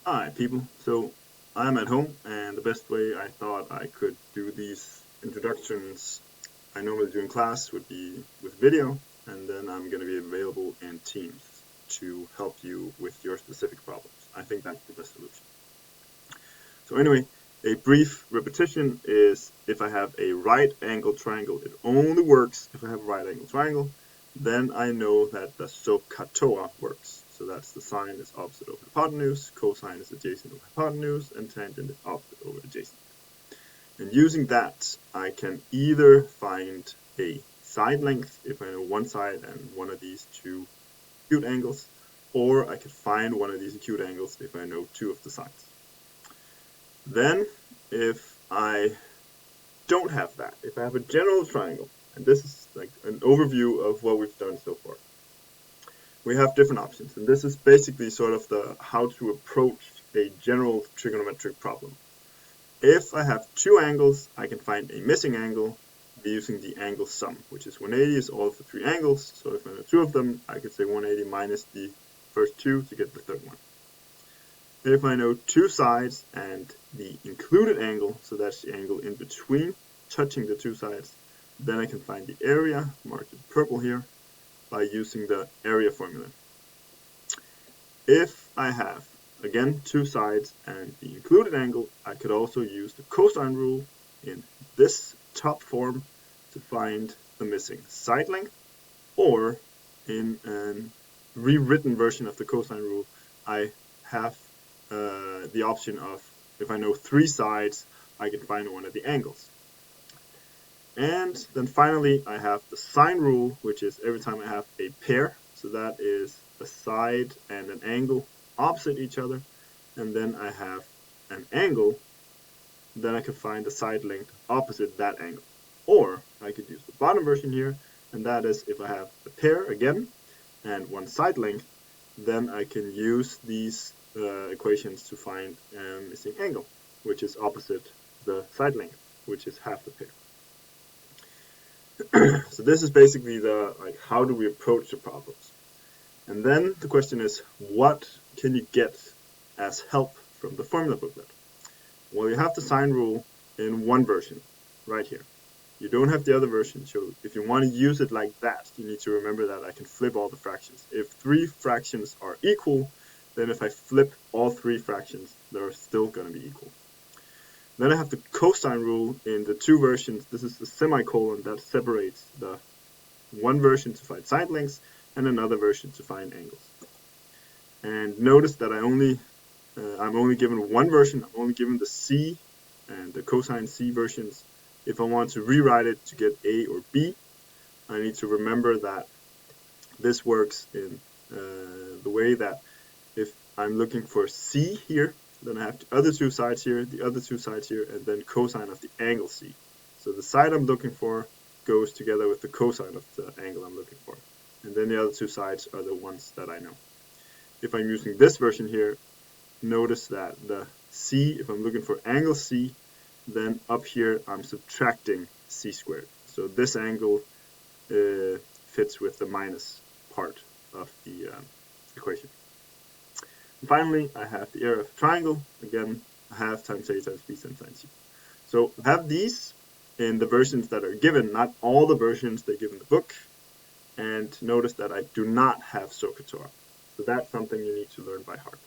Hi people, so I'm at home and the best way I thought I could do these introductions I normally do in class would be with video, and then I'm going to be available in Teams to help you with your specific problems. I think that's the best solution. So anyway, a brief repetition is if I have a right angle triangle, it only works if I have a right angle triangle, then I know that the SOHCAHTOA works. So that's the sine is opposite over hypotenuse, cosine is adjacent over hypotenuse, and tangent is opposite over adjacent. And using that, I can either find a side length if I know one side and one of these two acute angles, or I could find one of these acute angles if I know two of the sides. Then, if I don't have that, if I have a general triangle, and this is like an overview of what we've done so far, we have different options. And this is basically sort of the how to approach a general trigonometric problem. If I have two angles, I can find a missing angle by using the angle sum, which is 180 is all of the three angles. So if I know two of them, I could say 180 minus the first two to get the third one. If I know two sides and the included angle, so that's the angle in between touching the two sides, then I can find the area, marked in purple here, by using the area formula. If I have, again, two sides and the included angle, I could also use the cosine rule in this top form to find the missing side length, or in a rewritten version of the cosine rule, I have the option of, if I know three sides, I can find one of the angles. And then finally, I have the sine rule, which is every time I have a pair, so that is a side and an angle opposite each other, and then I have an angle, then I can find the side length opposite that angle. Or I could use the bottom version here, and that is if I have a pair again and one side length, then I can use these equations to find a missing angle, which is opposite the side length, which is half the pair. So this is basically the how do we approach the problems. And then the question is, what can you get as help from the formula booklet? Well, you have the sine rule in one version, right here. You don't have the other version, so if you want to use it like that, you need to remember that I can flip all the fractions. If three fractions are equal, then if I flip all three fractions, they're still going to be equal. Then I have the cosine rule in the two versions. This is the semicolon that separates the one version to find side lengths and another version to find angles. And notice that I'm only given one version. I'm only given the C and the cosine C versions. If I want to rewrite it to get A or B, I need to remember that this works in the way that if I'm looking for C here, then I have the other two sides here, the other two sides here, and then cosine of the angle C. So the side I'm looking for goes together with the cosine of the angle I'm looking for. And then the other two sides are the ones that I know. If I'm using this version here, notice that the C, if I'm looking for angle C, then up here I'm subtracting C squared. So this angle fits with the minus part of the equation. And finally, I have the area of a triangle, again, half times A times B times sine C. So I have these in the versions that are given, not all the versions they give in the book, and notice that I do not have SOHCAHTOA. So that's something you need to learn by heart.